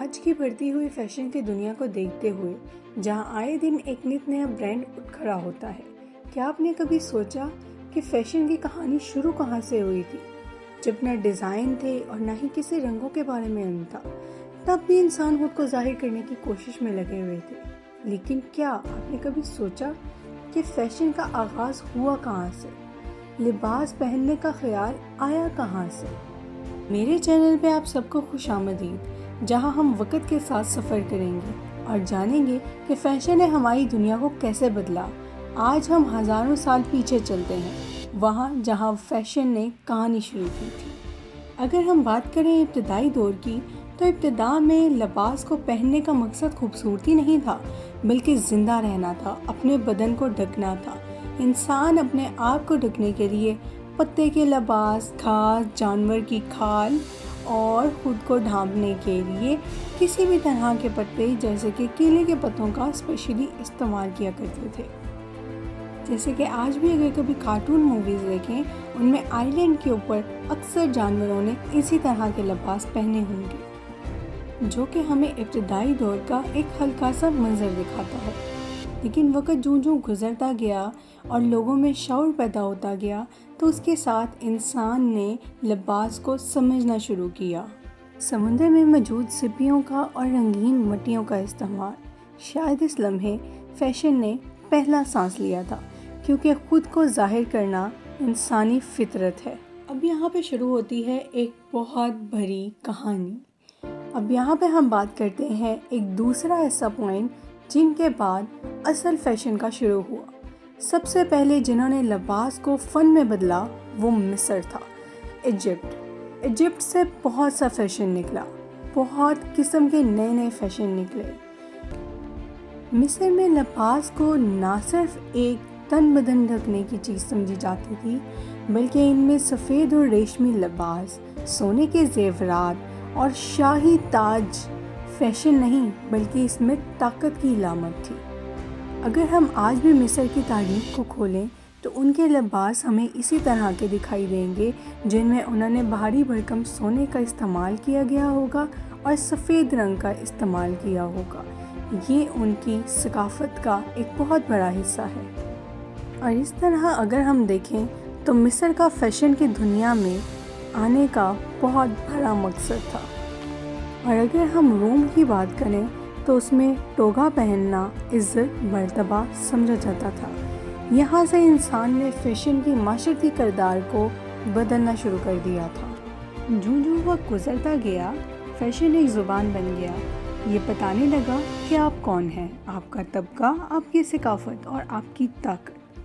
آج کی بڑھتی ہوئی فیشن کی دنیا کو دیکھتے ہوئے جہاں آئے دن ایک نیا برانڈ اٹھ کھڑا ہوتا ہے، کیا آپ نے کبھی سوچا کہ فیشن کی کہانی شروع کہاں سے ہوئی تھی؟ جب نہ ڈیزائن تھے اور نہ ہی کسی رنگوں کے بارے میں علم تھا، تب بھی انسان خود کو ظاہر کرنے کی کوشش میں لگے ہوئے تھے۔ لیکن کیا آپ نے کبھی سوچا کہ فیشن کا آغاز ہوا کہاں سے؟ لباس پہننے کا خیال آیا کہاں سے؟ میرے چینل پہ آپ سب کو خوش آمدید، جہاں ہم وقت کے ساتھ سفر کریں گے اور جانیں گے کہ فیشن نے ہماری دنیا کو کیسے بدلا۔ آج ہم ہزاروں سال پیچھے چلتے ہیں، وہاں جہاں فیشن نے کہانی شروع کی تھی۔ اگر ہم بات کریں ابتدائی دور کی، تو ابتدا میں لباس کو پہننے کا مقصد خوبصورتی نہیں تھا، بلکہ زندہ رہنا تھا، اپنے بدن کو ڈھکنا تھا۔ انسان اپنے آپ کو ڈھکنے کے لیے پتے کے لباس، گھاس، جانور کی کھال اور خود کو ڈھانپنے کے لیے کسی بھی طرح کے پتے جیسے کہ کیلے کے پتوں کا اسپیشلی استعمال کیا کرتے تھے۔ جیسے کہ آج بھی اگر کبھی کارٹون موویز دیکھیں، ان میں آئی لینڈ کے اوپر اکثر جانوروں نے اسی طرح کے لباس پہنے ہوں گے، جو کہ ہمیں ابتدائی دور کا ایک ہلکا سا منظر دکھاتا ہے۔ لیکن وقت جوں گزرتا گیا اور لوگوں میں شعور پیدا ہوتا گیا، تو اس کے ساتھ انسان نے لباس کو سمجھنا شروع کیا۔ سمندر میں موجود سپیوں کا اور رنگین مٹیوں کا استعمال، شاید اس لمحے فیشن نے پہلا سانس لیا تھا، کیونکہ خود کو ظاہر کرنا انسانی فطرت ہے۔ اب یہاں پہ شروع ہوتی ہے ایک بہت بڑی کہانی۔ اب یہاں پہ ہم بات کرتے ہیں ایک دوسرا ایسا پوائنٹ جن کے بعد اصل فیشن کا شروع ہوا۔ سب سے پہلے جنہوں نے لباس کو فن میں بدلا وہ مصر تھا، ایجپٹ سے بہت سا فیشن نکلا، بہت قسم کے نئے فیشن نکلے۔ مصر میں لباس کو نہ صرف ایک تن بدن ڈھکنے کی چیز سمجھی جاتی تھی، بلکہ ان میں سفید اور ریشمی لباس، سونے کے زیورات اور شاہی تاج فیشن نہیں بلکہ اس میں طاقت کی علامت تھی۔ اگر ہم آج بھی مصر کی تاریخ کو کھولیں تو ان کے لباس ہمیں اسی طرح کے دکھائی دیں گے، جن میں انہوں نے بھاری بھرکم سونے کا استعمال کیا گیا ہوگا اور سفید رنگ کا استعمال کیا ہوگا۔ یہ ان کی ثقافت کا ایک بہت بڑا حصہ ہے۔ اور اس طرح اگر ہم دیکھیں تو مصر کا فیشن کی دنیا میں آنے کا بہت بڑا مقصد تھا۔ اور اگر ہم روم کی بات کریں تو اس میں ٹوگا پہننا عزت مرتبہ سمجھا جاتا تھا۔ یہاں سے انسان نے فیشن کی معاشرتی کردار کو بدلنا شروع کر دیا تھا۔ جو وقت گزرتا گیا، فیشن ایک زبان بن گیا۔ یہ بتانے لگا کہ آپ کون ہیں، آپ کا طبقہ، آپ کی ثقافت اور آپ کی طاقت۔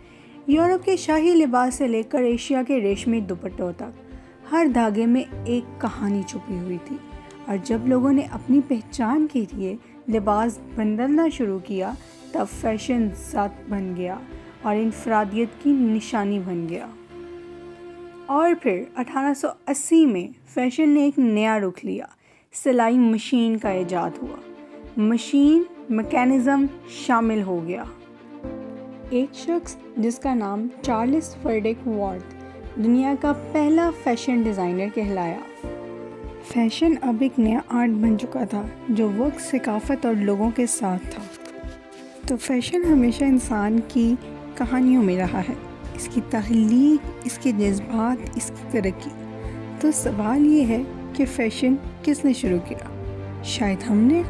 یورپ کے شاہی لباس سے لے کر ایشیا کے ریشمی دوپٹوں تک، ہر دھاگے میں ایک کہانی چھپی ہوئی تھی۔ اور جب لوگوں نے اپنی پہچان کے لیے لباس بدلنا شروع کیا، تب فیشن ذات بن گیا اور انفرادیت کی نشانی بن گیا۔ اور پھر 1880 میں فیشن نے ایک نیا رخ لیا۔ سلائی مشین کا ایجاد ہوا، میکانزم شامل ہو گیا۔ ایک شخص جس کا نام چارلس فرڈرک وارتھ دنیا کا پہلا فیشن ڈیزائنر کہلایا۔ فیشن اب ایک نیا آرٹ بن چکا تھا جو وقت، ثقافت اور لوگوں کے ساتھ تھا۔ تو فیشن ہمیشہ انسان کی کہانیوں میں رہا ہے، اس کی تخلیق، اس کے جذبات، اس کی ترقی۔ تو سوال یہ ہے کہ فیشن کس نے شروع کیا؟ شاید ہم نے۔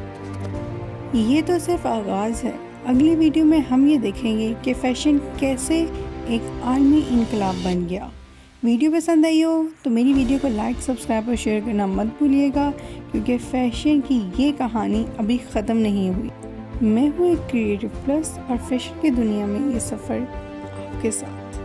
یہ تو صرف آغاز ہے۔ اگلی ویڈیو میں ہم یہ دیکھیں گے کہ فیشن کیسے ایک عالمی انقلاب بن گیا۔ ویڈیو پسند آئی ہو تو میری ویڈیو کو لائک، سبسکرائب اور شیئر کرنا مت بھولیے گا، کیونکہ فیشن کی یہ کہانی ابھی ختم نہیں ہوئی۔ میں ہوں ایک کریٹو پلس اور فیشن کی دنیا میں یہ سفر آپ کے ساتھ۔